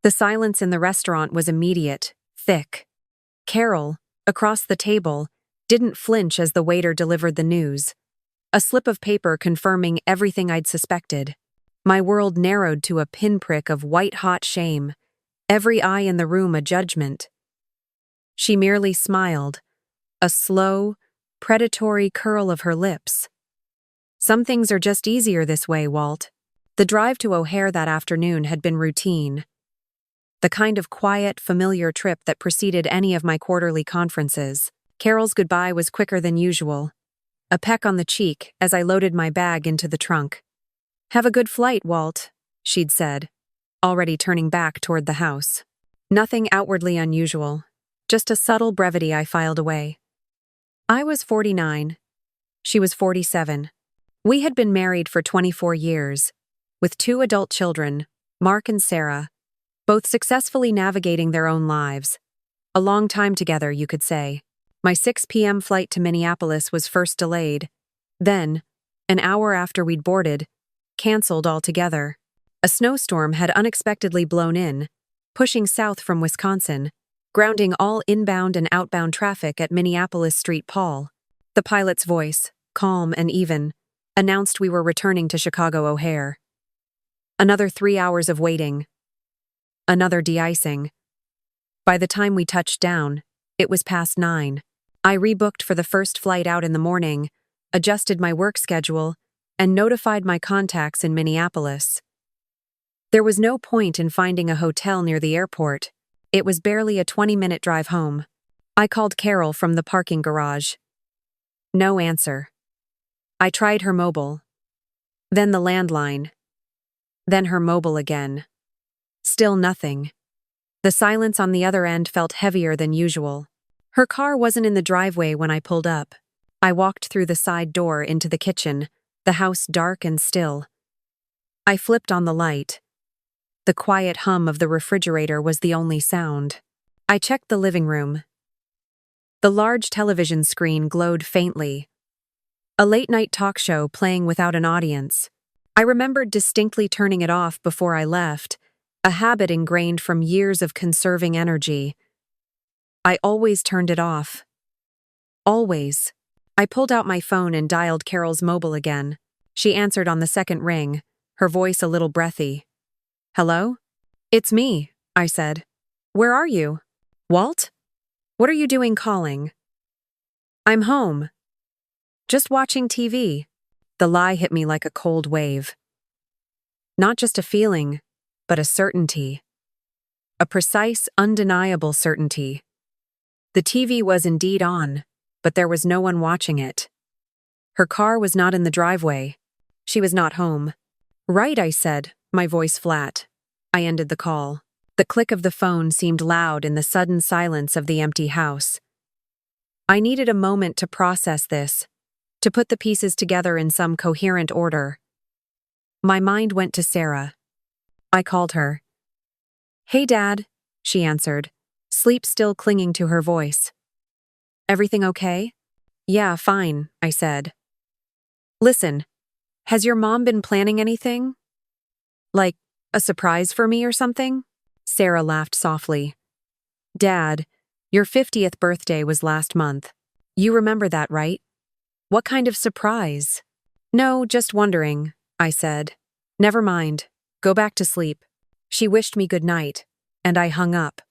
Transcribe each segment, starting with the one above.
The silence in the restaurant was immediate, thick. Carol, across the table, didn't flinch as the waiter delivered the news. A slip of paper confirming everything I'd suspected. My world narrowed to a pinprick of white-hot shame, every eye in the room a judgment. She merely smiled, a slow, predatory curl of her lips. Some things are just easier this way, Walt. The drive to O'Hare that afternoon had been routine. The kind of quiet, familiar trip that preceded any of my quarterly conferences. Carol's goodbye was quicker than usual. A peck on the cheek as I loaded my bag into the trunk. "Have a good flight, Walt," she'd said, already turning back toward the house. Nothing outwardly unusual, just a subtle brevity I filed away. I was 49. She was 47. We had been married for 24 years, with 2 adult children, Mark and Sarah, both successfully navigating their own lives. A long time together, you could say. My 6 p.m. flight to Minneapolis was first delayed, then, an hour after we'd boarded, canceled altogether. A snowstorm had unexpectedly blown in, pushing south from Wisconsin, grounding all inbound and outbound traffic at Minneapolis St. Paul. The pilot's voice, calm and even, announced we were returning to Chicago O'Hare. Another 3 hours of waiting. Another de-icing. By the time we touched down, it was past 9. I rebooked for the first flight out in the morning, adjusted my work schedule, and notified my contacts in Minneapolis. There was no point in finding a hotel near the airport. It was barely a 20-minute drive home. I called Carol from the parking garage. No answer. I tried her mobile. Then the landline. Then her mobile again. Still nothing. The silence on the other end felt heavier than usual. Her car wasn't in the driveway when I pulled up. I walked through the side door into the kitchen, the house dark and still. I flipped on the light. The quiet hum of the refrigerator was the only sound. I checked the living room. The large television screen glowed faintly. A late-night talk show playing without an audience. I remembered distinctly turning it off before I left, a habit ingrained from years of conserving energy. I always turned it off. Always. I pulled out my phone and dialed Carol's mobile again. She answered on the second ring, her voice a little breathy. "Hello? It's me," I said. "Where are you? Walt? What are you doing calling?" "I'm home. Just watching TV." The lie hit me like a cold wave. Not just a feeling, but a certainty. A precise, undeniable certainty. The TV was indeed on, but there was no one watching it. Her car was not in the driveway. She was not home. "Right," I said, my voice flat. I ended the call. The click of the phone seemed loud in the sudden silence of the empty house. I needed a moment to process this, to put the pieces together in some coherent order. My mind went to Sarah. I called her. "Hey, Dad," she answered, sleep still clinging to her voice. "Everything okay?" "Yeah, fine," I said. "Listen, has your mom been planning anything? Like, a surprise for me or something?" Sarah laughed softly. "Dad, your 50th birthday was last month. You remember that, right? What kind of surprise?" "No, just wondering," I said. "Never mind. Go back to sleep." She wished me good night, and I hung up.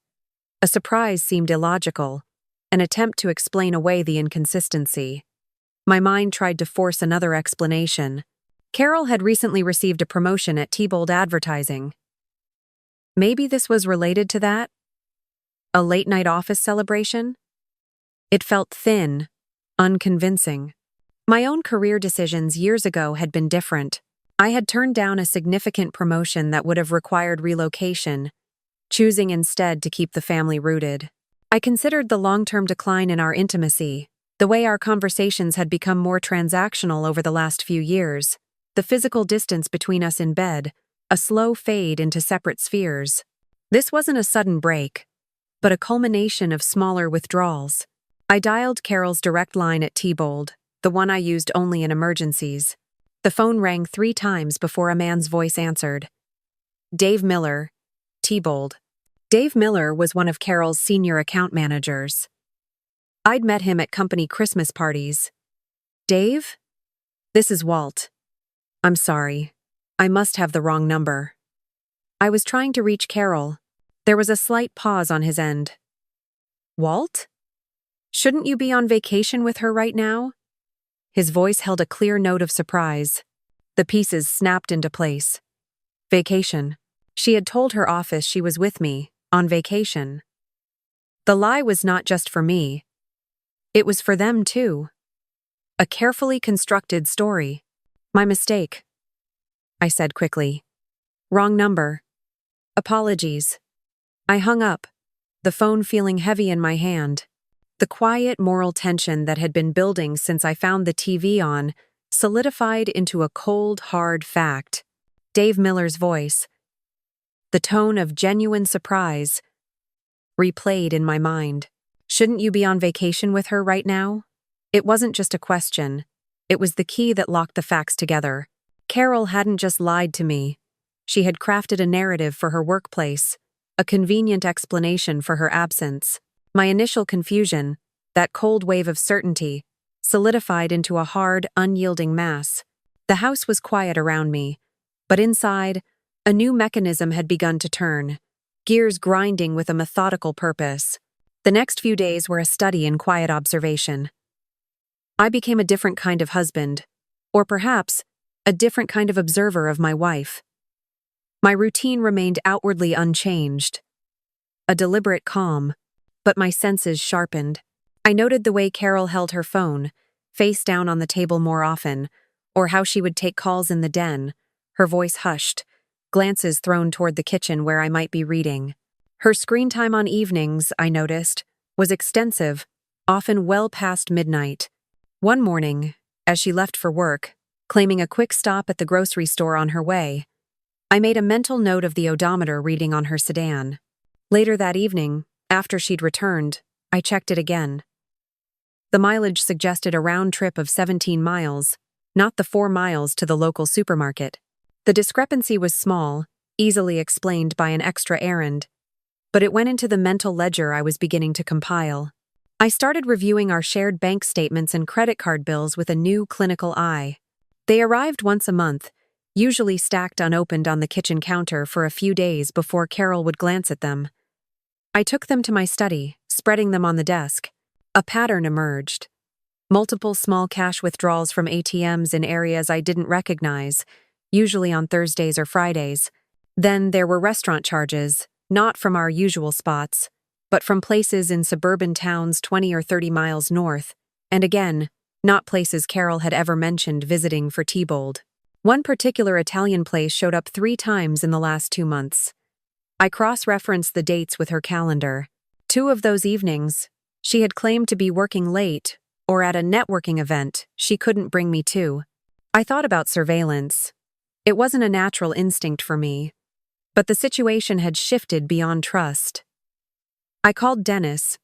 A surprise seemed illogical, an attempt to explain away the inconsistency. My mind tried to force another explanation. Carol had recently received a promotion at T-Bold Advertising. Maybe this was related to that? A late-night office celebration? It felt thin, unconvincing. My own career decisions years ago had been different. I had turned down a significant promotion that would have required relocation, choosing instead to keep the family rooted. I considered the long-term decline in our intimacy, the way our conversations had become more transactional over the last few years, the physical distance between us in bed, a slow fade into separate spheres. This wasn't a sudden break, but a culmination of smaller withdrawals. I dialed Carol's direct line at T-Bold, the one I used only in emergencies. The phone rang 3 times before a man's voice answered. "Dave Miller. T-Bold. Dave Miller was one of Carol's senior account managers. I'd met him at company Christmas parties. Dave? This is Walt. I'm sorry. I must have the wrong number. I was trying to reach Carol. There was a slight pause on his end. Walt? Shouldn't you be on vacation with her right now? His voice held a clear note of surprise. The pieces snapped into place. Vacation. She had told her office she was with me, on vacation. The lie was not just for me. It was for them too. A carefully constructed story. My mistake, I said quickly. Wrong number. Apologies. I hung up, the phone feeling heavy in my hand. The quiet moral tension that had been building since I found the TV on solidified into a cold, hard fact. Dave Miller's voice, the tone of genuine surprise, replayed in my mind. Shouldn't you be on vacation with her right now? It wasn't just a question. It was the key that locked the facts together. Carol hadn't just lied to me. She had crafted a narrative for her workplace, a convenient explanation for her absence. My initial confusion, that cold wave of certainty, solidified into a hard, unyielding mass. The house was quiet around me, but inside, a new mechanism had begun to turn, gears grinding with a methodical purpose. The next few days were a study in quiet observation. I became a different kind of husband, or perhaps, a different kind of observer of my wife. My routine remained outwardly unchanged, a deliberate calm, but my senses sharpened. I noted the way Carol held her phone, face down on the table more often, or how she would take calls in the den, her voice hushed, glances thrown toward the kitchen where I might be reading. Her screen time on evenings, I noticed, was extensive, often well past midnight. One morning, as she left for work, claiming a quick stop at the grocery store on her way, I made a mental note of the odometer reading on her sedan. Later that evening, after she'd returned, I checked it again. The mileage suggested a round trip of 17 miles, not the 4 miles to the local supermarket. The discrepancy was small, easily explained by an extra errand, but it went into the mental ledger I was beginning to compile. I started reviewing our shared bank statements and credit card bills with a new clinical eye. They arrived once a month, usually stacked unopened on the kitchen counter for a few days before Carol would glance at them. I took them to my study, spreading them on the desk. A pattern emerged. Multiple small cash withdrawals from ATMs in areas I didn't recognize, usually on Thursdays or Fridays. Then there were restaurant charges, not from our usual spots, but from places in suburban towns 20 or 30 miles north, and again, not places Carol had ever mentioned visiting for T-Bold. One particular Italian place showed up 3 times in the last 2 months. I cross-referenced the dates with her calendar. 2 of those evenings, she had claimed to be working late or at a networking event she couldn't bring me to. I thought about surveillance. It wasn't a natural instinct for me, but the situation had shifted beyond trust. I called Dennis,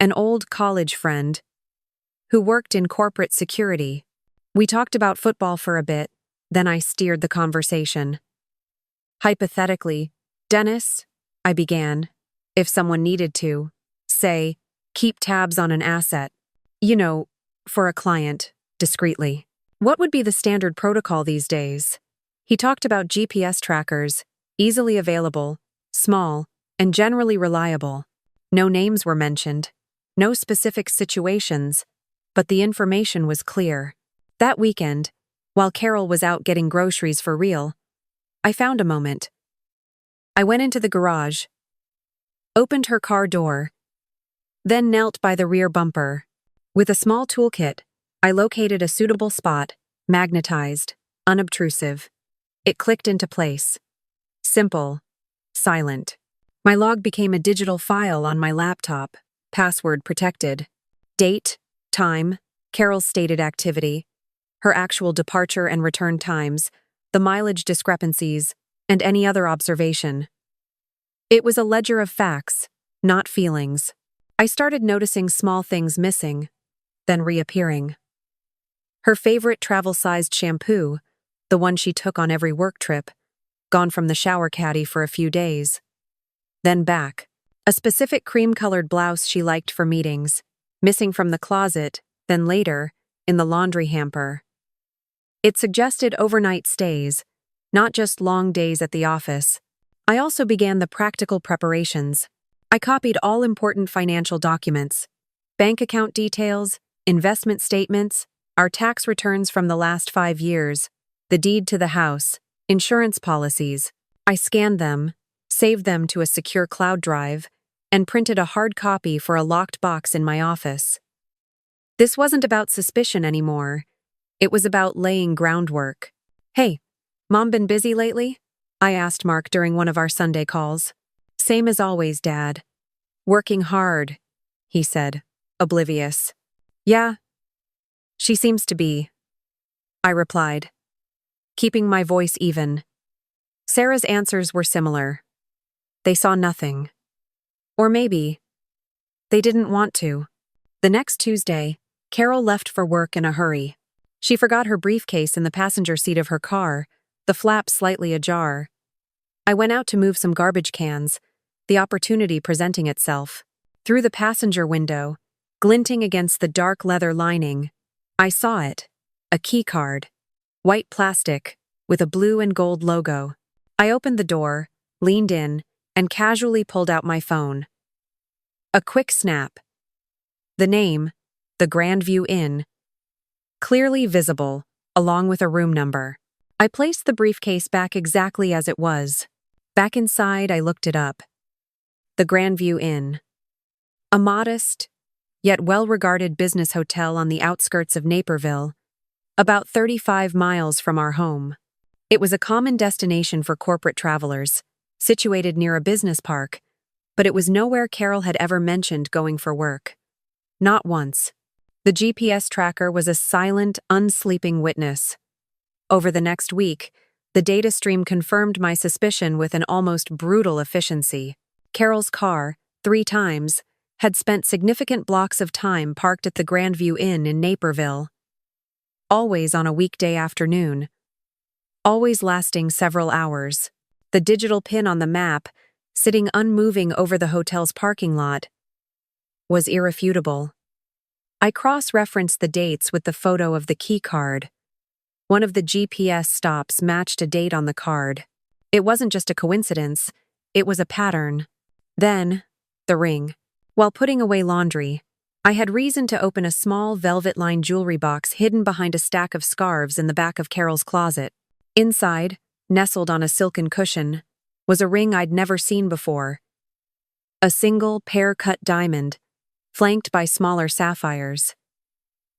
an old college friend, who worked in corporate security. We talked about football for a bit, then I steered the conversation. Hypothetically, Dennis, I began, if someone needed to, say, keep tabs on an asset, for a client, discreetly. What would be the standard protocol these days? He talked about GPS trackers, easily available, small, and generally reliable. No names were mentioned, no specific situations, but the information was clear. That weekend, while Carol was out getting groceries for real, I found a moment. I went into the garage, opened her car door, then knelt by the rear bumper. With a small toolkit, I located a suitable spot, magnetized, unobtrusive. It clicked into place. Simple, silent. My log became a digital file on my laptop, password protected. Date, time, Carol's stated activity, her actual departure and return times, the mileage discrepancies, and any other observation. It was a ledger of facts, not feelings. I started noticing small things missing, then reappearing. Her favorite travel-sized shampoo, the one she took on every work trip, gone from the shower caddy for a few days. then back. A specific cream-colored blouse she liked for meetings, missing from the closet, then later, in the laundry hamper. It suggested overnight stays, not just long days at the office. I also began the practical preparations. I copied all important financial documents, bank account details, investment statements, our tax returns from the last 5 years, the deed to the house, insurance policies. I scanned them, saved them to a secure cloud drive, and printed a hard copy for a locked box in my office. This wasn't about suspicion anymore. It was about laying groundwork. "Hey, Mom been busy lately?" I asked Mark during one of our Sunday calls. "Same as always, Dad. Working hard," he said, oblivious. "Yeah, she seems to be," I replied, keeping my voice even. Sarah's answers were similar. They saw nothing. Or maybe they didn't want to. The next Tuesday, Carol left for work in a hurry. She forgot her briefcase in the passenger seat of her car, the flap slightly ajar. I went out to move some garbage cans, the opportunity presenting itself. Through the passenger window, glinting against the dark leather lining, I saw it, a key card, white plastic, with a blue and gold logo. I opened the door, leaned in, and casually pulled out my phone. A quick snap. The name, the Grandview Inn, clearly visible, along with a room number. I placed the briefcase back exactly as it was. Back inside, I looked it up. The Grandview Inn. A modest, yet well-regarded business hotel on the outskirts of Naperville, about 35 miles from our home. It was a common destination for corporate travelers, situated near a business park, but it was nowhere Carol had ever mentioned going for work. Not once. The GPS tracker was a silent, unsleeping witness. Over the next week, the data stream confirmed my suspicion with an almost brutal efficiency. Carol's car, 3 times, had spent significant blocks of time parked at the Grandview Inn in Naperville. Always on a weekday afternoon. Always lasting several hours. The digital pin on the map, sitting unmoving over the hotel's parking lot, was irrefutable. I cross-referenced the dates with the photo of the key card. One of the GPS stops matched a date on the card. It wasn't just a coincidence, it was a pattern. Then, the ring. While putting away laundry, I had reason to open a small velvet-lined jewelry box hidden behind a stack of scarves in the back of Carol's closet. Inside, nestled on a silken cushion, was a ring I'd never seen before. A single, pear-cut diamond, flanked by smaller sapphires.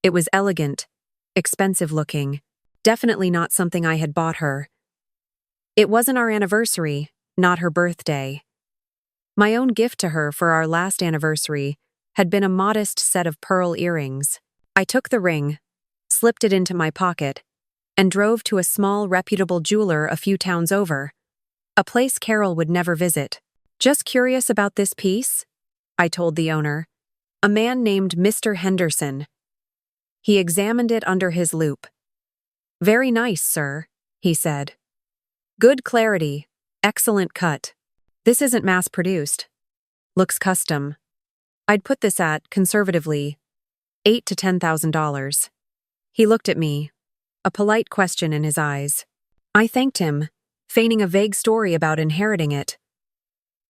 It was elegant, expensive-looking, definitely not something I had bought her. It wasn't our anniversary, not her birthday. My own gift to her for our last anniversary had been a modest set of pearl earrings. I took the ring, slipped it into my pocket, and drove to a small, reputable jeweler a few towns over, a place Carol would never visit. "Just curious about this piece?" I told the owner, a man named Mr. Henderson. He examined it under his loupe. "Very nice, sir," he said. "Good clarity, excellent cut. This isn't mass-produced. Looks custom. I'd put this at, conservatively, $8,000 to $10,000. He looked at me, a polite question in his eyes. I thanked him, feigning a vague story about inheriting it.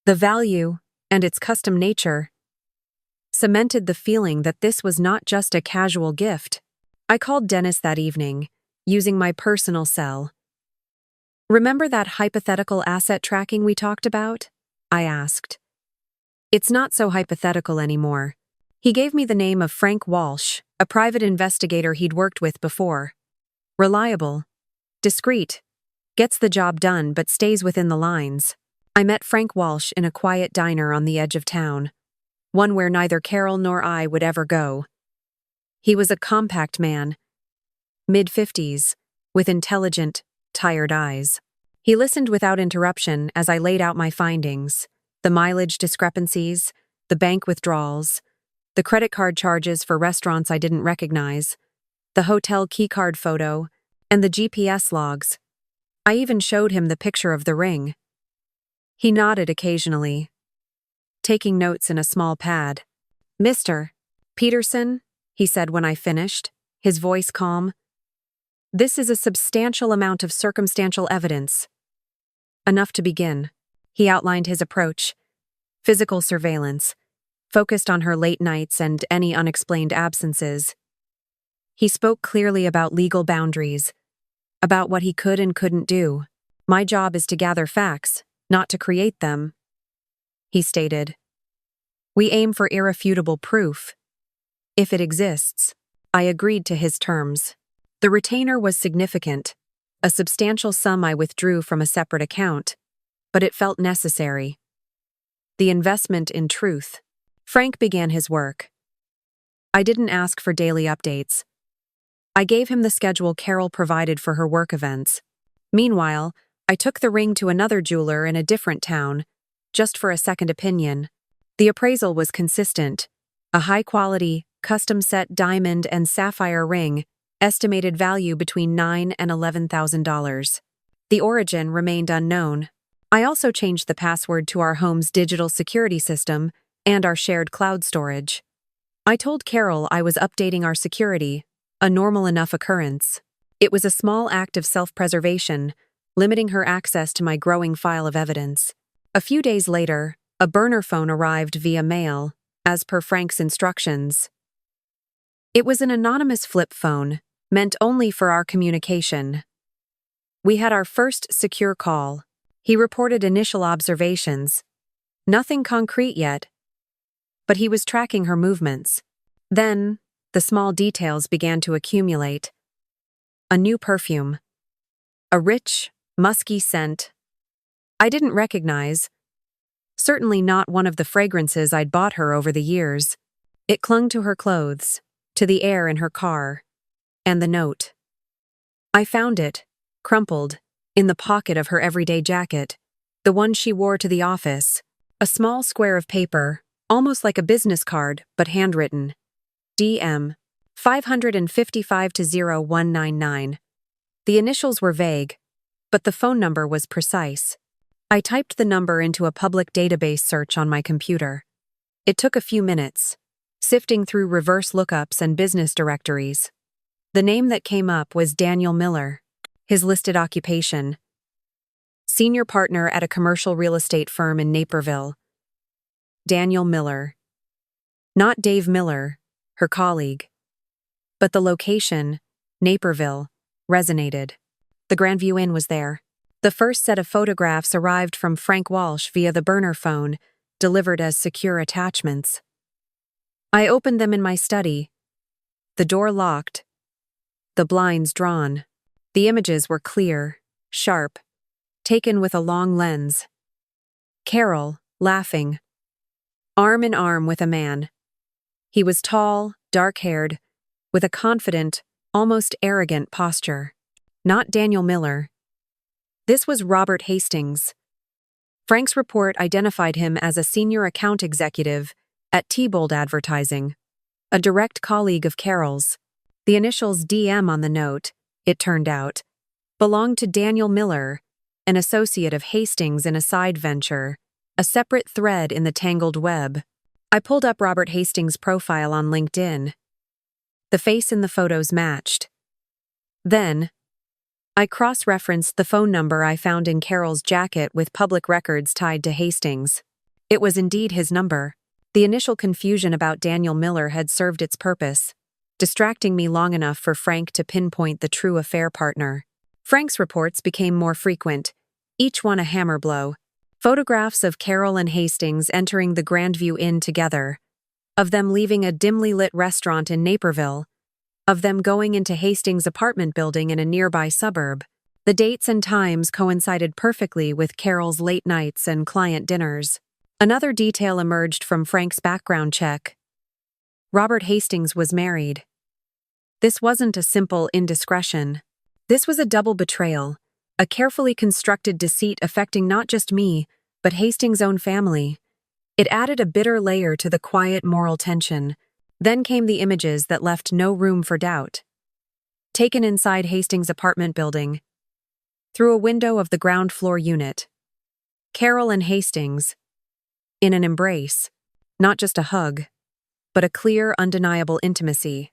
The value, and its custom nature, cemented the feeling that this was not just a casual gift. I called Dennis that evening, using my personal cell. "Remember that hypothetical asset tracking we talked about?" I asked. "It's not so hypothetical anymore." He gave me the name of Frank Walsh, a private investigator he'd worked with before. Reliable, discreet, gets the job done but stays within the lines. I met Frank Walsh in a quiet diner on the edge of town, one where neither Carol nor I would ever go. He was a compact man, mid-50s, with intelligent, tired eyes. He listened without interruption as I laid out my findings, the mileage discrepancies, the bank withdrawals, the credit card charges for restaurants I didn't recognize, the hotel keycard photo, and the GPS logs. I even showed him the picture of the ring. He nodded occasionally, taking notes in a small pad. "Mr. Peterson," he said when I finished, his voice calm, "this is a substantial amount of circumstantial evidence. Enough to begin." He outlined his approach. Physical surveillance, focused on her late nights and any unexplained absences. He spoke clearly about legal boundaries, about what he could and couldn't do. "My job is to gather facts, not to create them," he stated. "We aim for irrefutable proof. If it exists." I agreed to his terms. The retainer was significant, a substantial sum I withdrew from a separate account, but it felt necessary. The investment in truth. Frank began his work. I didn't ask for daily updates. I gave him the schedule Carol provided for her work events. Meanwhile, I took the ring to another jeweler in a different town, just for a second opinion. The appraisal was consistent. A high-quality, custom-set diamond and sapphire ring, estimated value between $9,000 and $11,000. The origin remained unknown. I also changed the password to our home's digital security system and our shared cloud storage. I told Carol I was updating our security, a normal enough occurrence. It was a small act of self-preservation, limiting her access to my growing file of evidence. A few days later, a burner phone arrived via mail, as per Frank's instructions. It was an anonymous flip phone, meant only for our communication. We had our first secure call. He reported initial observations. Nothing concrete yet, but he was tracking her movements. Then, the small details began to accumulate. A new perfume. A rich, musky scent. I didn't recognize. Certainly not one of the fragrances I'd bought her over the years. It clung to her clothes, to the air in her car, and the note. I found it, crumpled, in the pocket of her everyday jacket, the one she wore to the office, a small square of paper, almost like a business card, but handwritten. DM 555-0199. The initials were vague, but the phone number was precise. I typed the number into a public database search on my computer. It took a few minutes, sifting through reverse lookups and business directories. The name that came up was Daniel Miller. His listed occupation: senior partner at a commercial real estate firm in Naperville. Daniel Miller. Not Dave Miller, her colleague. But the location, Naperville, resonated. The Grandview Inn was there. The first set of photographs arrived from Frank Walsh via the burner phone, delivered as secure attachments. I opened them in my study. The door locked. The blinds drawn. The images were clear, sharp, taken with a long lens. Carol, laughing. Arm in arm with a man. He was tall, dark-haired, with a confident, almost arrogant posture. Not Daniel Miller. This was Robert Hastings. Frank's report identified him as a senior account executive at T-Bold Advertising, a direct colleague of Carol's. The initials DM on the note, it turned out, belonged to Daniel Miller, an associate of Hastings in a side venture, a separate thread in the tangled web. I pulled up Robert Hastings' profile on LinkedIn. The face in the photos matched. Then, I cross-referenced the phone number I found in Carol's jacket with public records tied to Hastings. It was indeed his number. The initial confusion about Daniel Miller had served its purpose, distracting me long enough for Frank to pinpoint the true affair partner. Frank's reports became more frequent, each one a hammer blow. Photographs of Carol and Hastings entering the Grandview Inn together, of them leaving a dimly lit restaurant in Naperville, of them going into Hastings' apartment building in a nearby suburb. The dates and times coincided perfectly with Carol's late nights and client dinners. Another detail emerged from Frank's background check. Robert Hastings was married. This wasn't a simple indiscretion. This was a double betrayal, a carefully constructed deceit affecting not just me, but Hastings' own family. It added a bitter layer to the quiet moral tension. Then came the images that left no room for doubt. Taken inside Hastings' apartment building, through a window of the ground floor unit. Carol and Hastings, in an embrace, not just a hug, but a clear, undeniable intimacy.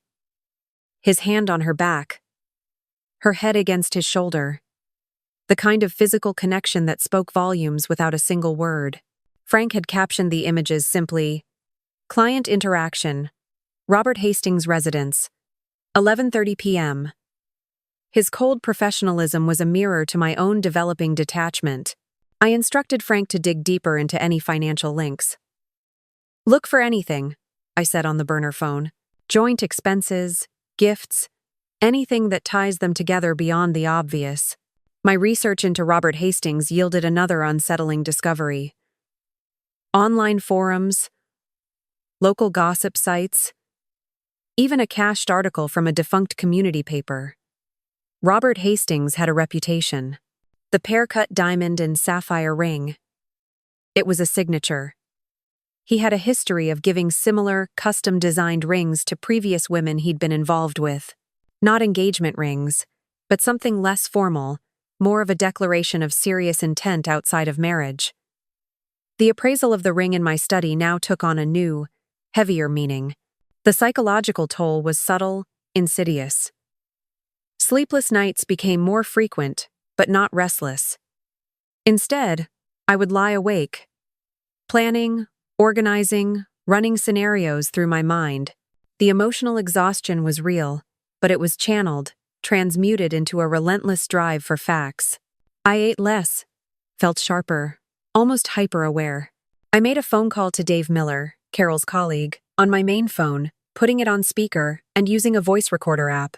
His hand on her back, her head against his shoulder, the kind of physical connection that spoke volumes without a single word. Frank had captioned the images simply, "Client interaction, Robert Hastings' residence, 11:30 p.m. His cold professionalism was a mirror to my own developing detachment. I instructed Frank to dig deeper into any financial links. "Look for anything," I said on the burner phone. "Joint expenses, gifts, anything that ties them together beyond the obvious." My research into Robert Hastings yielded another unsettling discovery. Online forums, local gossip sites, even a cached article from a defunct community paper. Robert Hastings had a reputation. The pear-cut diamond and sapphire ring. It was a signature. He had a history of giving similar, custom-designed rings to previous women he'd been involved with. Not engagement rings, but something less formal, more of a declaration of serious intent outside of marriage. The appraisal of the ring in my study now took on a new, heavier meaning. The psychological toll was subtle, insidious. Sleepless nights became more frequent, but not restless. Instead, I would lie awake, planning, organizing, running scenarios through my mind. The emotional exhaustion was real, but it was channeled, transmuted into a relentless drive for facts. I ate less, felt sharper, almost hyper-aware. I made a phone call to Dave Miller, Carol's colleague, on my main phone, putting it on speaker and using a voice recorder app.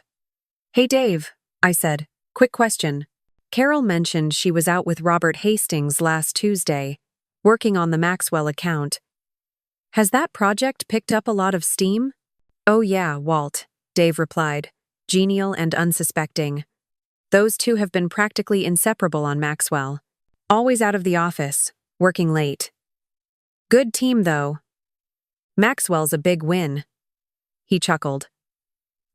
"Hey Dave," I said, "quick question. Carol mentioned she was out with Robert Hastings last Tuesday, working on the Maxwell account. Has that project picked up a lot of steam?" "Oh yeah, Walt," Dave replied, genial and unsuspecting. "Those two have been practically inseparable on Maxwell. Always out of the office, working late. Good team, though." "Maxwell's a big win." He chuckled.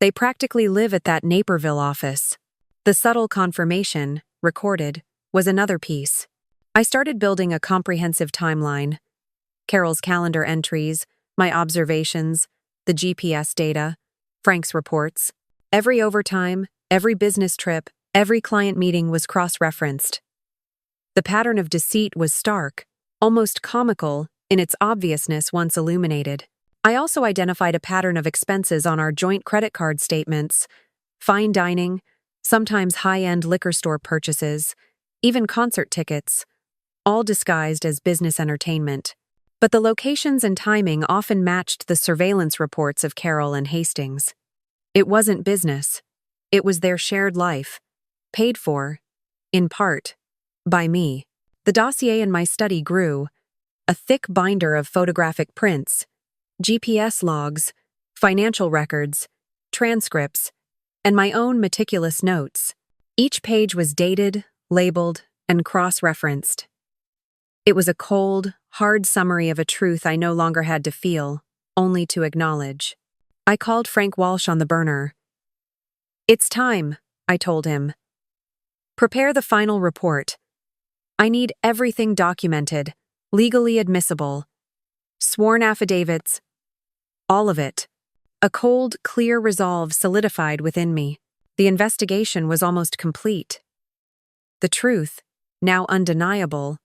"They practically live at that Naperville office." The subtle confirmation, recorded, was another piece. I started building a comprehensive timeline. Carol's calendar entries, my observations, the GPS data, Frank's reports. Every overtime, every business trip, every client meeting was cross-referenced. The pattern of deceit was stark, almost comical, in its obviousness once illuminated. I also identified a pattern of expenses on our joint credit card statements, fine dining, sometimes high-end liquor store purchases, even concert tickets, all disguised as business entertainment. But the locations and timing often matched the surveillance reports of Carol and Hastings. It wasn't business. It was their shared life, paid for, in part, by me. The dossier in my study grew, a thick binder of photographic prints, GPS logs, financial records, transcripts, and my own meticulous notes. Each page was dated, labeled, and cross-referenced. It was a cold, hard summary of a truth I no longer had to feel, only to acknowledge. I called Frank Walsh on the burner. "It's time," I told him. "Prepare the final report. I need everything documented, legally admissible. Sworn affidavits. All of it." A cold, clear resolve solidified within me. The investigation was almost complete. The truth, now undeniable,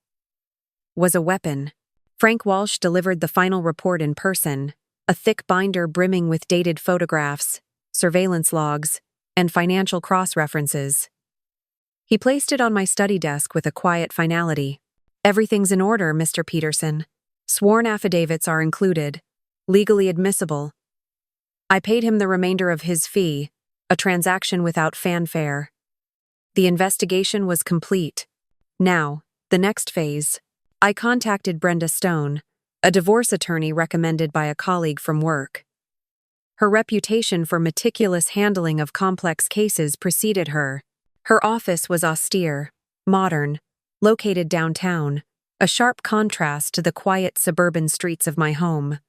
was a weapon. Frank Walsh delivered the final report in person, a thick binder brimming with dated photographs, surveillance logs, and financial cross-references. He placed it on my study desk with a quiet finality. "Everything's in order, Mr. Peterson. Sworn affidavits are included, legally admissible." I paid him the remainder of his fee, a transaction without fanfare. The investigation was complete. Now, the next phase. I contacted Brenda Stone, a divorce attorney recommended by a colleague from work. Her reputation for meticulous handling of complex cases preceded her. Her office was austere, modern, located downtown, a sharp contrast to the quiet suburban streets of my home.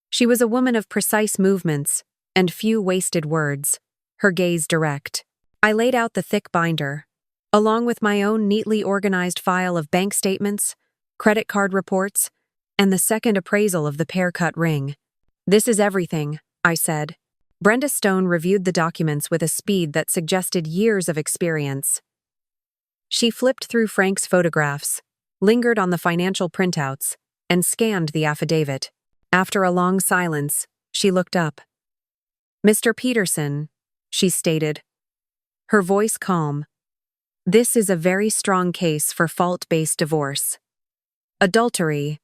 She was a woman of precise movements and few wasted words, her gaze direct. I laid out the thick binder, along with my own neatly organized file of bank statements, credit card reports, and the second appraisal of the pear-cut ring. "This is everything," I said. Brenda Stone reviewed the documents with a speed that suggested years of experience. She flipped through Frank's photographs, lingered on the financial printouts, and scanned the affidavit. After a long silence, she looked up. "Mr. Peterson," she stated, her voice calm, "this is a very strong case for fault-based divorce. Adultery,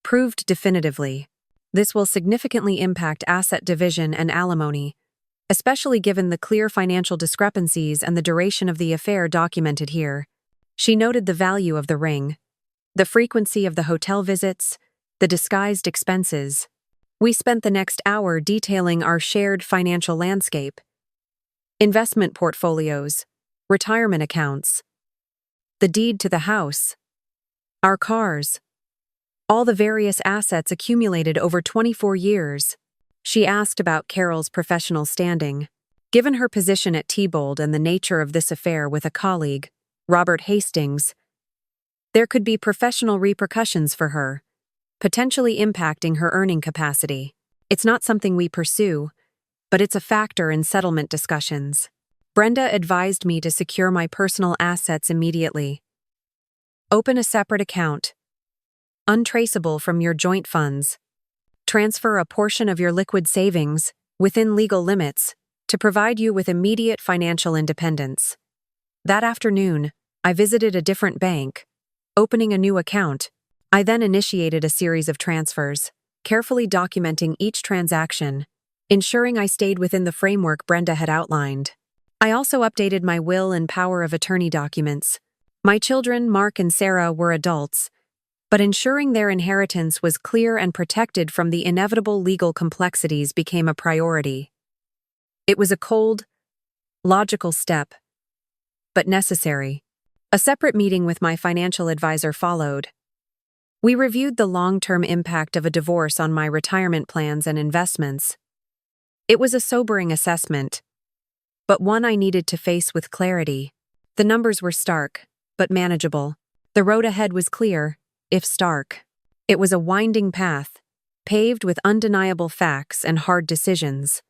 proved definitively. This will significantly impact asset division and alimony, especially given the clear financial discrepancies and the duration of the affair documented here." She noted the value of the ring, the frequency of the hotel visits, the disguised expenses. We spent the next hour detailing our shared financial landscape: investment portfolios, retirement accounts, the deed to the house, our cars, all the various assets accumulated over 24 years. She asked about Carol's professional standing. Given her position at T-Bold and the nature of this affair with a colleague, Robert Hastings, there could be professional repercussions for her, potentially impacting her earning capacity. It's not something we pursue, but it's a factor in settlement discussions. Brenda advised me to secure my personal assets immediately. Open a separate account, untraceable from your joint funds. Transfer a portion of your liquid savings, within legal limits, to provide you with immediate financial independence. That afternoon, I visited a different bank, opening a new account. I then initiated a series of transfers, carefully documenting each transaction, ensuring I stayed within the framework Brenda had outlined. I also updated my will and power of attorney documents. My children, Mark and Sarah, were adults, but ensuring their inheritance was clear and protected from the inevitable legal complexities became a priority. It was a cold, logical step, but necessary. A separate meeting with my financial advisor followed. We reviewed the long-term impact of a divorce on my retirement plans and investments. It was a sobering assessment, but one I needed to face with clarity. The numbers were stark, but manageable. The road ahead was clear, if stark. It was a winding path, paved with undeniable facts and hard decisions,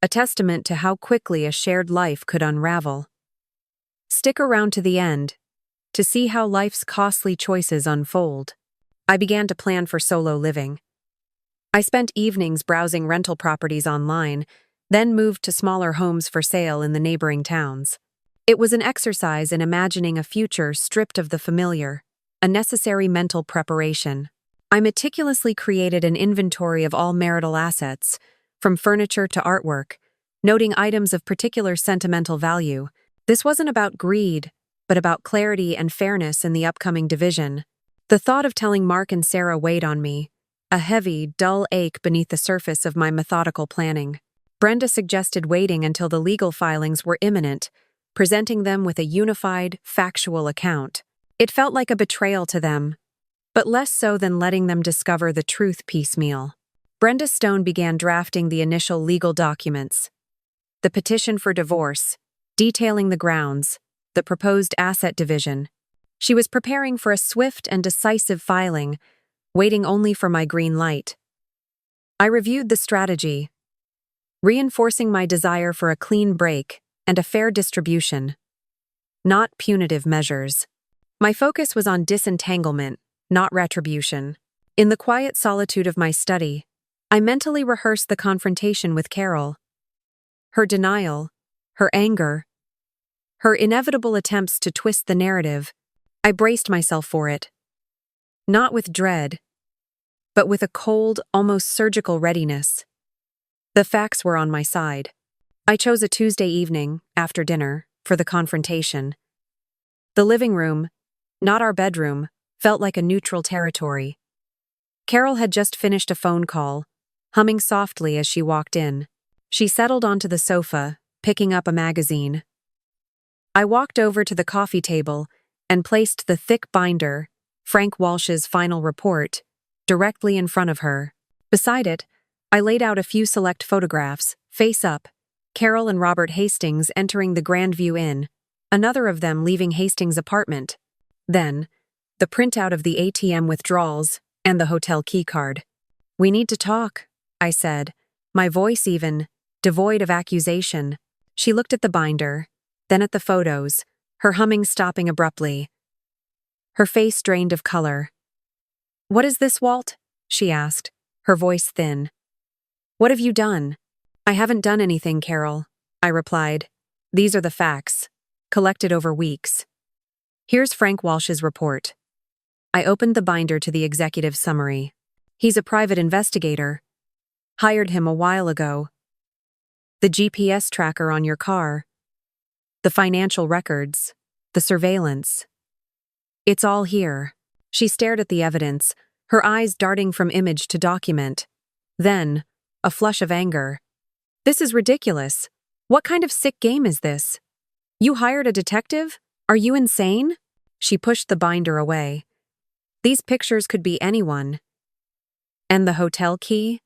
a testament to how quickly a shared life could unravel. Stick around to the end, to see how life's costly choices unfold. I began to plan for solo living. I spent evenings browsing rental properties online, then moved to smaller homes for sale in the neighboring towns. It was an exercise in imagining a future stripped of the familiar, a necessary mental preparation. I meticulously created an inventory of all marital assets, from furniture to artwork, noting items of particular sentimental value. This wasn't about greed, but about clarity and fairness in the upcoming division. The thought of telling Mark and Sarah weighed on me, a heavy, dull ache beneath the surface of my methodical planning. Brenda suggested waiting until the legal filings were imminent, presenting them with a unified, factual account. It felt like a betrayal to them, but less so than letting them discover the truth piecemeal. Brenda Stone began drafting the initial legal documents: the petition for divorce, detailing the grounds, the proposed asset division. She was preparing for a swift and decisive filing, waiting only for my green light. I reviewed the strategy, reinforcing my desire for a clean break and a fair distribution, not punitive measures. My focus was on disentanglement, not retribution. In the quiet solitude of my study, I mentally rehearsed the confrontation with Carol. Her denial, her anger, her inevitable attempts to twist the narrative. I braced myself for it. Not with dread, but with a cold, almost surgical readiness. The facts were on my side. I chose a Tuesday evening, after dinner, for the confrontation. The living room, not our bedroom, felt like a neutral territory. Carol had just finished a phone call, humming softly as she walked in. She settled onto the sofa, picking up a magazine. I walked over to the coffee table and placed the thick binder, Frank Walsh's final report, directly in front of her. Beside it, I laid out a few select photographs, face up, Carol and Robert Hastings entering the Grandview Inn, another of them leaving Hastings' apartment. Then, the printout of the ATM withdrawals, And the hotel keycard. "We need to talk," I said, my voice even, devoid of accusation. She looked at the binder, then at the photos, her humming stopping abruptly. Her face drained of color. "What is this, Walt?" she asked, her voice thin. "What have you done?" "I haven't done anything, Carol," I replied. "These are the facts, collected over weeks. Here's Frank Walsh's report." I opened the binder to the executive summary. "He's a private investigator. Hired him a while ago. The GPS tracker on your car. The financial records. The surveillance. It's all here." She stared at the evidence, her eyes darting from image to document. Then, a flush of anger. "This is ridiculous. What kind of sick game is this? You hired a detective? Are you insane?" She pushed the binder away. "These pictures could be anyone." "And the hotel key?"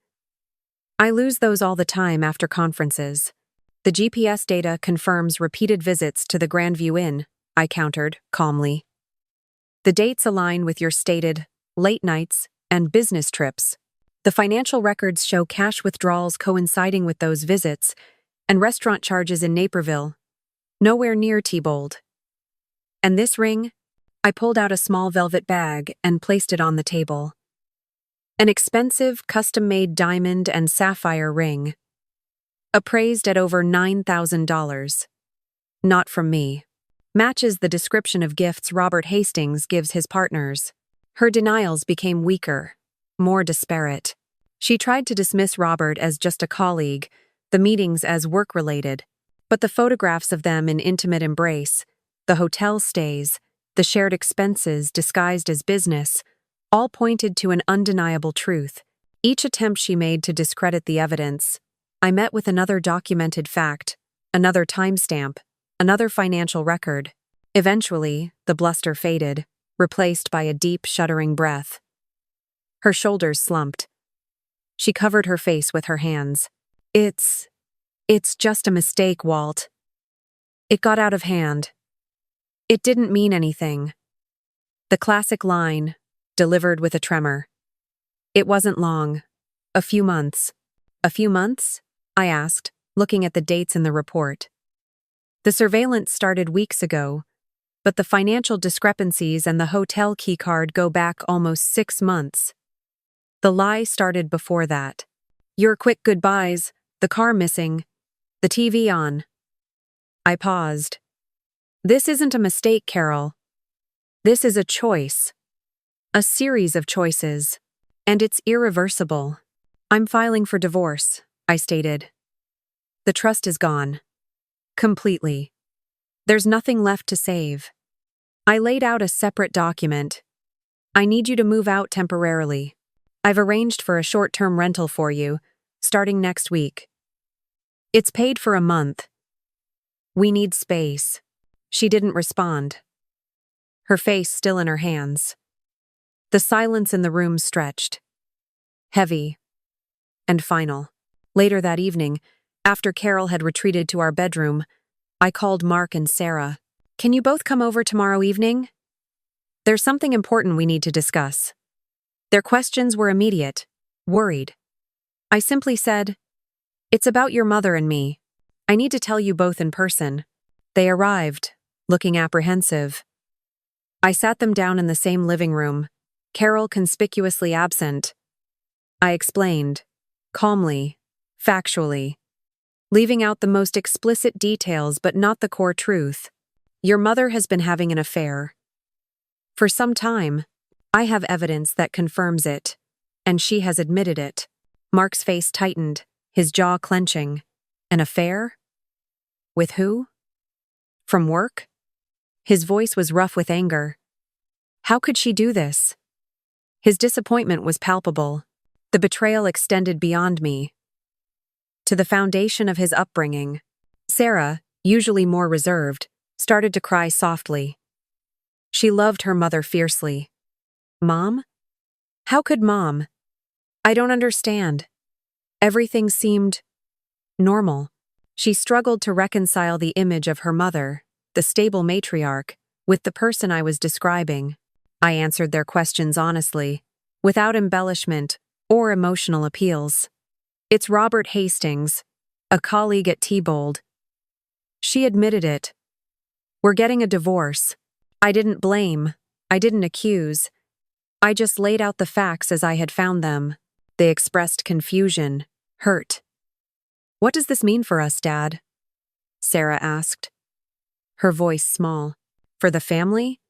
"I lose those all the time after conferences. The GPS data confirms repeated visits to the Grandview Inn," I countered, calmly. "The dates align with your stated late nights and business trips. The financial records show cash withdrawals coinciding with those visits and restaurant charges in Naperville, nowhere near T-Bold. And this ring?" I pulled out a small velvet bag and placed it on the table. An expensive, custom-made diamond and sapphire ring. Appraised at over $9,000. Not from me. Matches the description of gifts Robert Hastings gives his partners. Her denials became weaker, more disparate. She tried to dismiss Robert as just a colleague, the meetings as work-related, but the photographs of them in intimate embrace, the hotel stays, the shared expenses disguised as business, all pointed to an undeniable truth. Each attempt she made to discredit the evidence, I met with another documented fact, another timestamp, another financial record. Eventually, the bluster faded, replaced by a deep, shuddering breath. Her shoulders slumped. She covered her face with her hands. It's just a mistake, Walt. It got out of hand. It didn't mean anything." The classic line, delivered with a tremor. "It wasn't long. A few months." "A few months?" I asked, looking at the dates in the report. "The surveillance started weeks ago, but the financial discrepancies and the hotel keycard go back almost 6 months. The lie started before that. Your quick goodbyes, the car missing, the TV on." I paused. "This isn't a mistake, Carol. This is a choice. A series of choices. And it's irreversible. I'm filing for divorce," I stated. "The trust is gone. Completely. There's nothing left to save." I laid out a separate document. "I need you to move out temporarily. I've arranged for a short-term rental for you, starting next week. It's paid for a month. We need space." She didn't respond. Her face still in her hands. The silence in the room stretched. Heavy. And final. Later that evening, after Carol had retreated to our bedroom, I called Mark and Sarah. "Can you both come over tomorrow evening? There's something important we need to discuss." Their questions were immediate, worried. I simply said, "It's about your mother and me. I need to tell you both in person." They arrived, looking apprehensive. I sat them down in the same living room, Carol conspicuously absent. I explained, calmly, factually, leaving out the most explicit details but not the core truth. "Your mother has been having an affair. For some time, I have evidence that confirms it, and she has admitted it." Mark's face tightened, his jaw clenching. "An affair? With who? From work?" His voice was rough with anger. How could she do this? His disappointment was palpable. The betrayal extended beyond me. To the foundation of his upbringing. Sarah, usually more reserved, started to cry softly. She loved her mother fiercely. Mom? How could Mom? I don't understand. Everything seemed normal. She struggled to reconcile the image of her mother, the stable matriarch, with the person I was describing. I answered their questions honestly, without embellishment or emotional appeals. It's Robert Hastings, a colleague at T-Bold. She admitted it. We're getting a divorce. I didn't blame. I didn't accuse. I just laid out the facts as I had found them. They expressed confusion, hurt. What does this mean for us, Dad? Sarah asked, her voice small. For the family?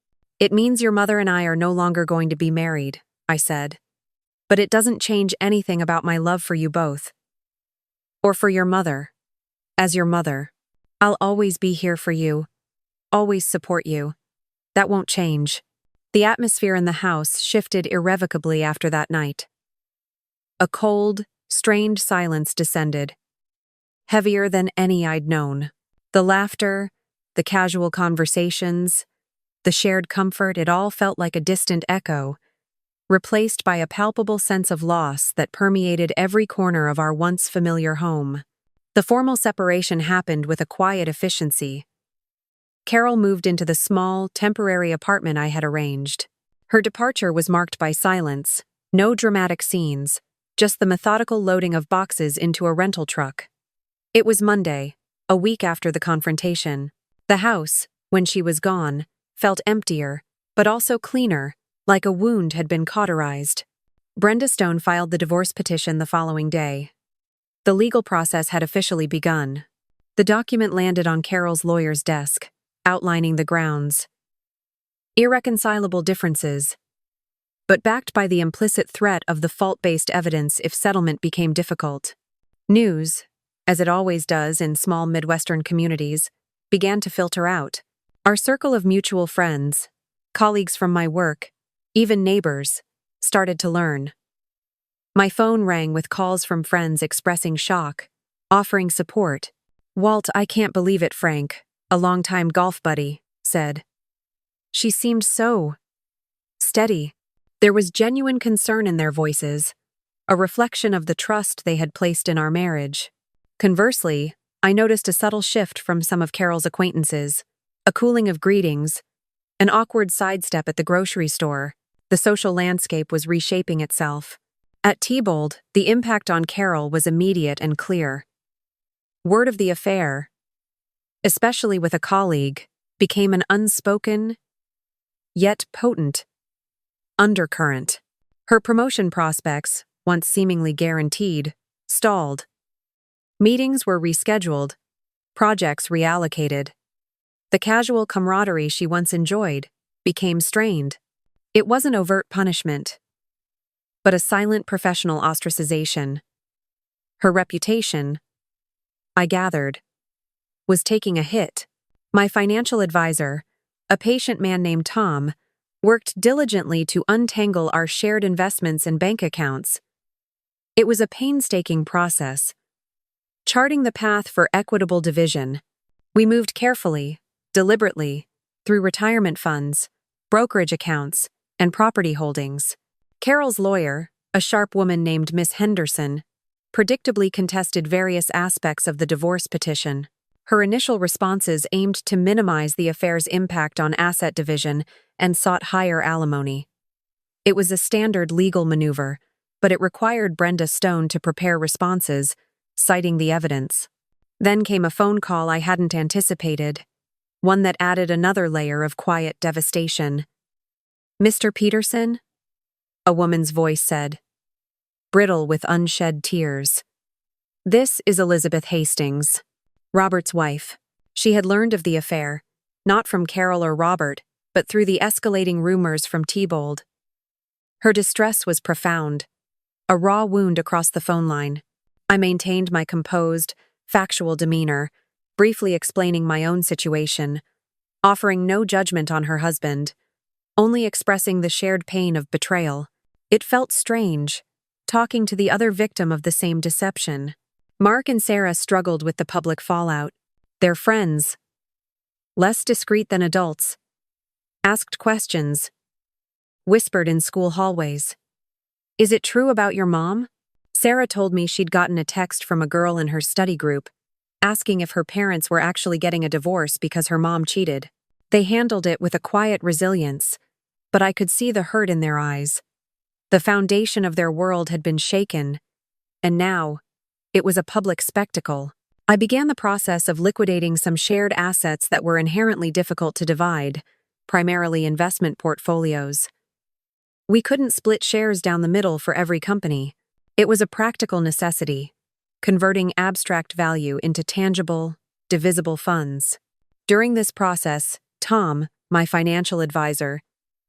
It means your mother and I are no longer going to be married, I said. But it doesn't change anything about my love for you both. Or for your mother. As your mother, I'll always be here for you. Always support you. That won't change. The atmosphere in the house shifted irrevocably after that night. A cold, strained silence descended, heavier than any I'd known. The laughter, the casual conversations, the shared comfort, it all felt like a distant echo, replaced by a palpable sense of loss that permeated every corner of our once familiar home. The formal separation happened with a quiet efficiency. Carol moved into the small, temporary apartment I had arranged. Her departure was marked by silence, no dramatic scenes, just the methodical loading of boxes into a rental truck. It was Monday, a week after the confrontation. The house, when she was gone, felt emptier, but also cleaner, like a wound had been cauterized. Brenda Stone filed the divorce petition the following day. The legal process had officially begun. The document landed on Carol's lawyer's desk, outlining the grounds. Irreconcilable differences, but backed by the implicit threat of the fault-based evidence if settlement became difficult. News, as it always does in small Midwestern communities, began to filter out. Our circle of mutual friends, colleagues from my work, even neighbors, started to learn. My phone rang with calls from friends expressing shock, offering support. Walt, I can't believe it, Frank, a longtime golf buddy, said. She seemed so steady. There was genuine concern in their voices, a reflection of the trust they had placed in our marriage. Conversely, I noticed a subtle shift from some of Carol's acquaintances, a cooling of greetings, an awkward sidestep at the grocery store. The social landscape was reshaping itself. At T-Bold, the impact on Carol was immediate and clear. Word of the affair, especially with a colleague, became an unspoken, yet potent, undercurrent. Her promotion prospects, once seemingly guaranteed, stalled. Meetings were rescheduled, projects reallocated. The casual camaraderie she once enjoyed became strained. It wasn't overt punishment, but a silent professional ostracization. Her reputation, I gathered, was taking a hit. My financial advisor, a patient man named Tom, worked diligently to untangle our shared investments and bank accounts. It was a painstaking process, charting the path for equitable division. We moved carefully, deliberately, through retirement funds, brokerage accounts, and property holdings. Carol's lawyer, a sharp woman named Miss Henderson, predictably contested various aspects of the divorce petition. Her initial responses aimed to minimize the affair's impact on asset division and sought higher alimony. It was a standard legal maneuver, but it required Brenda Stone to prepare responses, citing the evidence. Then came a phone call I hadn't anticipated, one that added another layer of quiet devastation. Mr. Peterson? A woman's voice said, brittle with unshed tears. This is Elizabeth Hastings, Robert's wife. She had learned of the affair, not from Carol or Robert, but through the escalating rumors from T-Bold. Her distress was profound, a raw wound across the phone line. I maintained my composed, factual demeanor, briefly explaining my own situation, offering no judgment on her husband, only expressing the shared pain of betrayal. It felt strange, talking to the other victim of the same deception. Mark and Sarah struggled with the public fallout. Their friends, less discreet than adults, asked questions, whispered in school hallways. Is it true about your mom? Sarah told me she'd gotten a text from a girl in her study group, asking if her parents were actually getting a divorce because her mom cheated. They handled it with a quiet resilience, but I could see the hurt in their eyes. The foundation of their world had been shaken, and now it was a public spectacle. I began the process of liquidating some shared assets that were inherently difficult to divide, primarily investment portfolios. We couldn't split shares down the middle for every company. It was a practical necessity, converting abstract value into tangible, divisible funds. During this process, Tom, my financial advisor,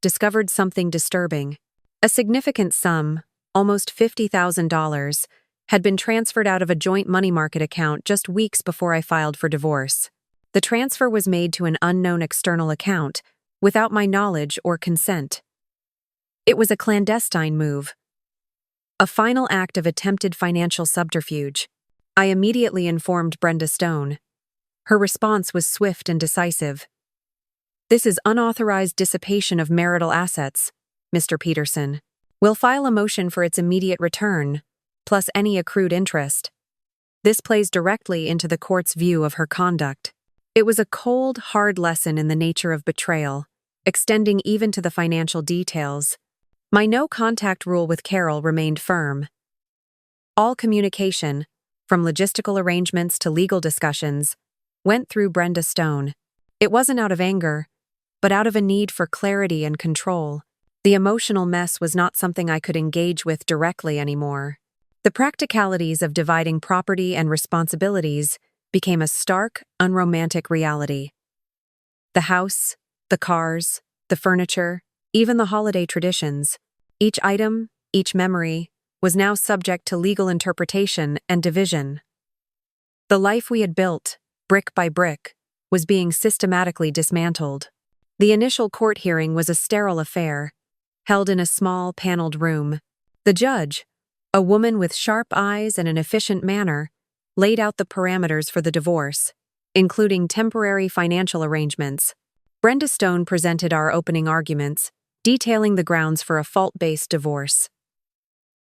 discovered something disturbing. A significant sum, almost $50,000, had been transferred out of a joint money market account just weeks before I filed for divorce. The transfer was made to an unknown external account, without my knowledge or consent. It was a clandestine move, a final act of attempted financial subterfuge. I immediately informed Brenda Stone. Her response was swift and decisive. "This is unauthorized dissipation of marital assets, Mr. Peterson. We'll file a motion for its immediate return, plus any accrued interest." This plays directly into the court's view of her conduct. It was a cold, hard lesson in the nature of betrayal, extending even to the financial details. My no-contact rule with Carol remained firm. All communication, from logistical arrangements to legal discussions, went through Brenda Stone. It wasn't out of anger, but out of a need for clarity and control. The emotional mess was not something I could engage with directly anymore. The practicalities of dividing property and responsibilities became a stark, unromantic reality. The house, the cars, the furniture, even the holiday traditions, each item, each memory, was now subject to legal interpretation and division. The life we had built, brick by brick, was being systematically dismantled. The initial court hearing was a sterile affair, held in a small, paneled room. The judge, a woman with sharp eyes and an efficient manner, laid out the parameters for the divorce, including temporary financial arrangements. Brenda Stone presented our opening arguments, detailing the grounds for a fault-based divorce.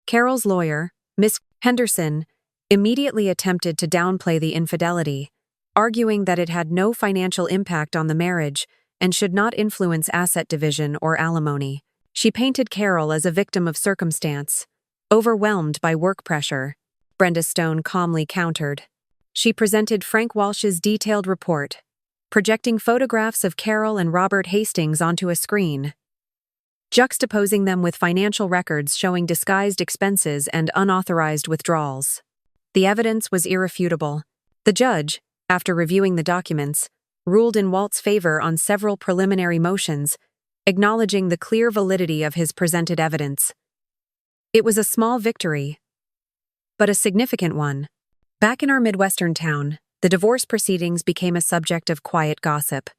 Carol's lawyer, Miss Henderson, immediately attempted to downplay the infidelity, arguing that it had no financial impact on the marriage and should not influence asset division or alimony. She painted Carol as a victim of circumstance, overwhelmed by work pressure. Brenda Stone calmly countered. She presented Frank Walsh's detailed report, projecting photographs of Carol and Robert Hastings onto a screen, juxtaposing them with financial records showing disguised expenses and unauthorized withdrawals. The evidence was irrefutable. The judge, after reviewing the documents, ruled in Walt's favor on several preliminary motions, acknowledging the clear validity of his presented evidence. It was a small victory, but a significant one. Back in our Midwestern town, the divorce proceedings became a subject of quiet gossip.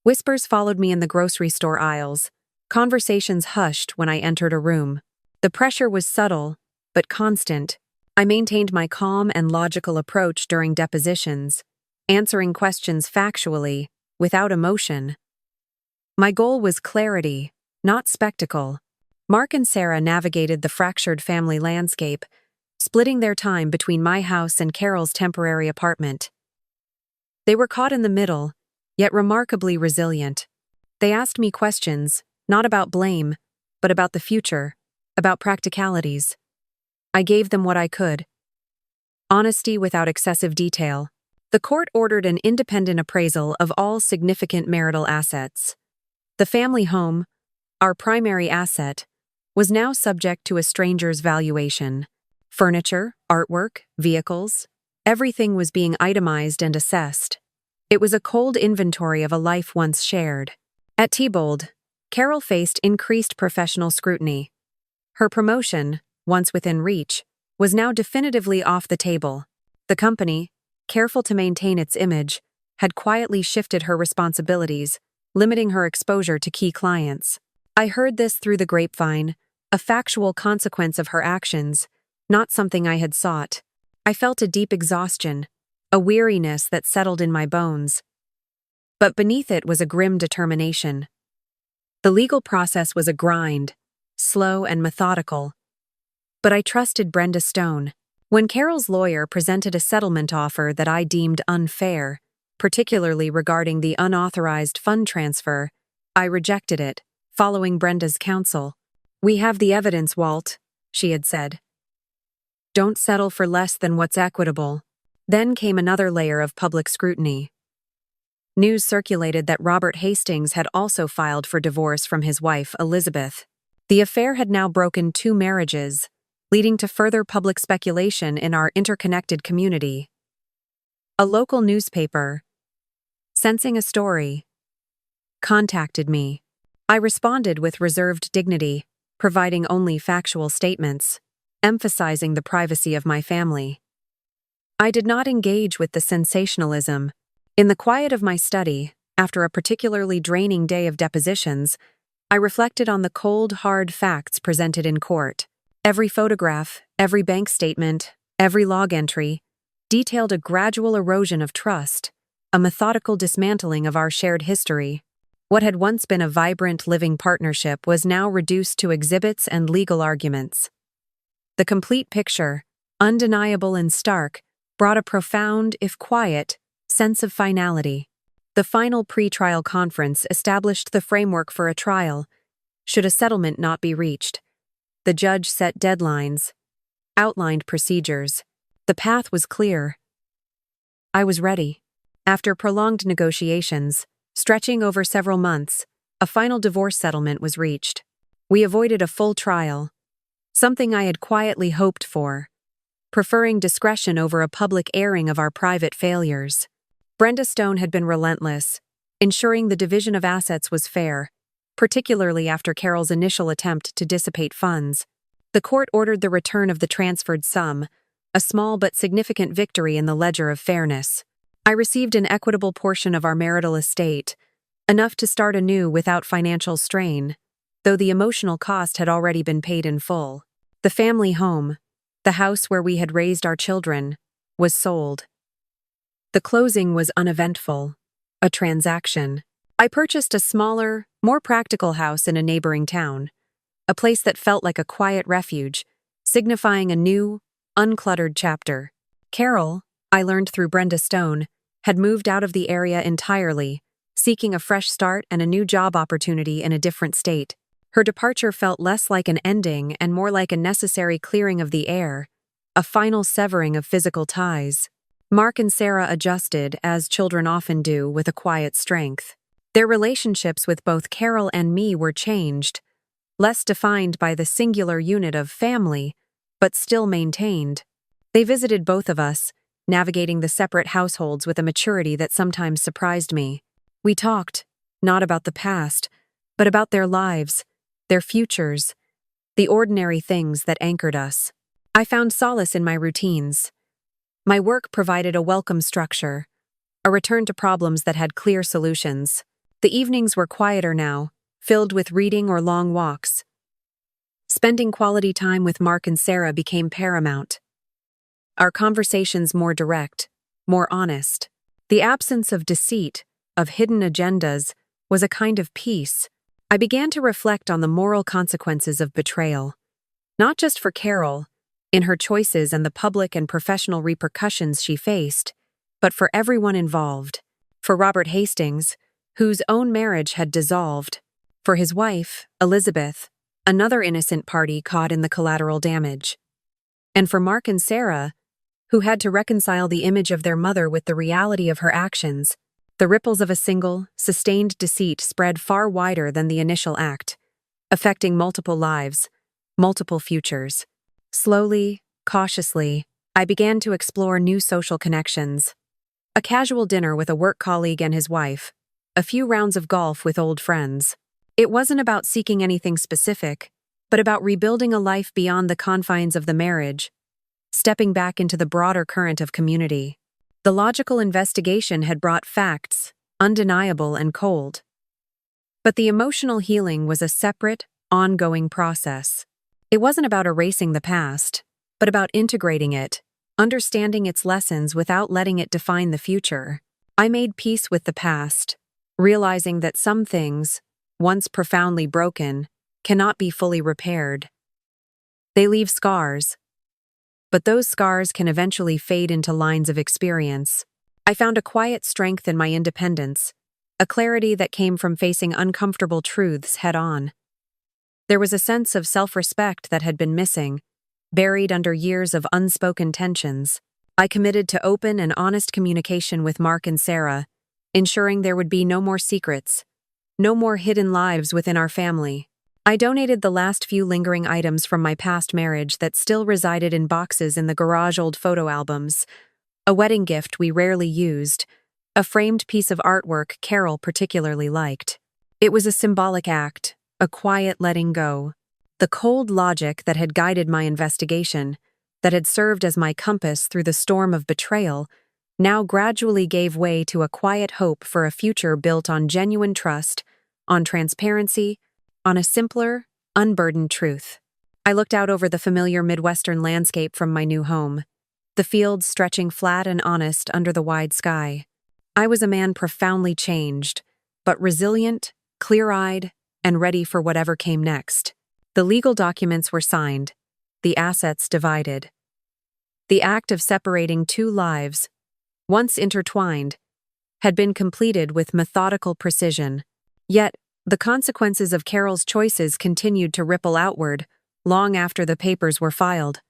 Whispers followed me in the grocery store aisles, conversations hushed when I entered a room. The pressure was subtle, but constant. I maintained my calm and logical approach during depositions, answering questions factually, without emotion. My goal was clarity, not spectacle. Mark and Sarah navigated the fractured family landscape, splitting their time between my house and Carol's temporary apartment. They were caught in the middle, yet remarkably resilient. They asked me questions, not about blame, but about the future, about practicalities. I gave them what I could. Honesty without excessive detail. The court ordered an independent appraisal of all significant marital assets. The family home, our primary asset, was now subject to a stranger's valuation. Furniture, artwork, vehicles, everything was being itemized and assessed. It was a cold inventory of a life once shared. At Tebold, Carol faced increased professional scrutiny. Her promotion, once within reach, was now definitively off the table. The company, careful to maintain its image, had quietly shifted her responsibilities, limiting her exposure to key clients. I heard this through the grapevine, a factual consequence of her actions, not something I had sought. I felt a deep exhaustion, a weariness that settled in my bones. But beneath it was a grim determination. The legal process was a grind, slow and methodical. But I trusted Brenda Stone. When Carol's lawyer presented a settlement offer that I deemed unfair, particularly regarding the unauthorized fund transfer, I rejected it, following Brenda's counsel. "We have the evidence, Walt," she had said. "Don't settle for less than what's equitable." Then came another layer of public scrutiny. News circulated that Robert Hastings had also filed for divorce from his wife, Elizabeth. The affair had now broken 2 marriages, leading to further public speculation in our interconnected community. A local newspaper, sensing a story, contacted me. I responded with reserved dignity, providing only factual statements, emphasizing the privacy of my family. I did not engage with the sensationalism. In the quiet of my study, after a particularly draining day of depositions, I reflected on the cold, hard facts presented in court. Every photograph, every bank statement, every log entry detailed a gradual erosion of trust, a methodical dismantling of our shared history. What had once been a vibrant, living partnership was now reduced to exhibits and legal arguments. The complete picture, undeniable and stark, brought a profound, if quiet, sense of finality. The final pre-trial conference established the framework for a trial, should a settlement not be reached. The judge set deadlines, outlined procedures. The path was clear. I was ready. After prolonged negotiations, stretching over several months, a final divorce settlement was reached. We avoided a full trial, something I had quietly hoped for, preferring discretion over a public airing of our private failures. Brenda Stone had been relentless, ensuring the division of assets was fair, particularly after Carol's initial attempt to dissipate funds. The court ordered the return of the transferred sum, a small but significant victory in the ledger of fairness. I received an equitable portion of our marital estate, enough to start anew without financial strain, though the emotional cost had already been paid in full. The family home, the house where we had raised our children, was sold. The closing was uneventful, a transaction. I purchased a smaller, more practical house in a neighboring town, a place that felt like a quiet refuge, signifying a new, uncluttered chapter. Carol, I learned through Brenda Stone, had moved out of the area entirely, seeking a fresh start and a new job opportunity in a different state. Her departure felt less like an ending and more like a necessary clearing of the air, a final severing of physical ties. Mark and Sarah adjusted, as children often do, with a quiet strength. Their relationships with both Carol and me were changed, less defined by the singular unit of family, but still maintained. They visited both of us, navigating the separate households with a maturity that sometimes surprised me. We talked, not about the past, but about their lives, their futures, the ordinary things that anchored us. I found solace in my routines. My work provided a welcome structure, a return to problems that had clear solutions. The evenings were quieter now, filled with reading or long walks. Spending quality time with Mark and Sarah became paramount. Our conversations more direct, more honest. The absence of deceit, of hidden agendas, was a kind of peace. I began to reflect on the moral consequences of betrayal, not just for Carol, in her choices and the public and professional repercussions she faced, but for everyone involved. For Robert Hastings, whose own marriage had dissolved, for his wife, Elizabeth, another innocent party caught in the collateral damage, and for Mark and Sarah, who had to reconcile the image of their mother with the reality of her actions. The ripples of a single, sustained deceit spread far wider than the initial act, affecting multiple lives, multiple futures. Slowly, cautiously, I began to explore new social connections. A casual dinner with a work colleague and his wife, a few rounds of golf with old friends. It wasn't about seeking anything specific, but about rebuilding a life beyond the confines of the marriage, stepping back into the broader current of community. The logical investigation had brought facts, undeniable and cold. But the emotional healing was a separate, ongoing process. It wasn't about erasing the past, but about integrating it, understanding its lessons without letting it define the future. I made peace with the past, realizing that some things, once profoundly broken, cannot be fully repaired. They leave scars, but those scars can eventually fade into lines of experience. I found a quiet strength in my independence, a clarity that came from facing uncomfortable truths head-on. There was a sense of self-respect that had been missing, buried under years of unspoken tensions. I committed to open and honest communication with Mark and Sarah, ensuring there would be no more secrets, no more hidden lives within our family. I donated the last few lingering items from my past marriage that still resided in boxes in the garage old photo albums, a wedding gift we rarely used, a framed piece of artwork Carol particularly liked. It was a symbolic act, a quiet letting go. The cold logic that had guided my investigation, that had served as my compass through the storm of betrayal, now gradually gave way to a quiet hope for a future built on genuine trust, on transparency, on a simpler, unburdened truth. I looked out over the familiar Midwestern landscape from my new home, the fields stretching flat and honest under the wide sky. I was a man profoundly changed, but resilient, clear-eyed, and ready for whatever came next. The legal documents were signed, the assets divided. The act of separating two lives, once intertwined, had been completed with methodical precision. Yet, the consequences of Carol's choices continued to ripple outward long after the papers were filed.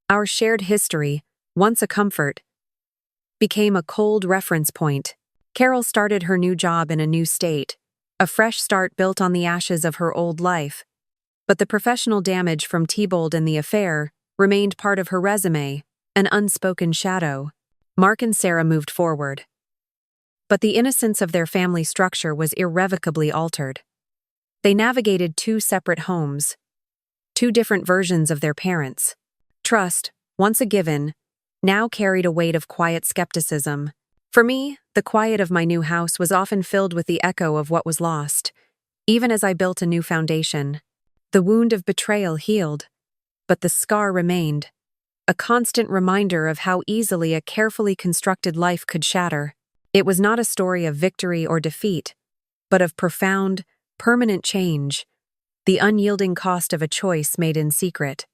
Our shared history, once a comfort, became a cold reference point. Carol started her new job in a new state, a fresh start built on the ashes of her old life. But the professional damage from T-Bold and the affair remained part of her resume, an unspoken shadow. Mark and Sarah moved forward. But the innocence of their family structure was irrevocably altered. They navigated two separate homes, two different versions of their parents. Trust, once a given, now carried a weight of quiet skepticism. For me, the quiet of my new house was often filled with the echo of what was lost. Even as I built a new foundation, the wound of betrayal healed, but the scar remained, a constant reminder of how easily a carefully constructed life could shatter. It was not a story of victory or defeat, but of profound, permanent change, the unyielding cost of a choice made in secret.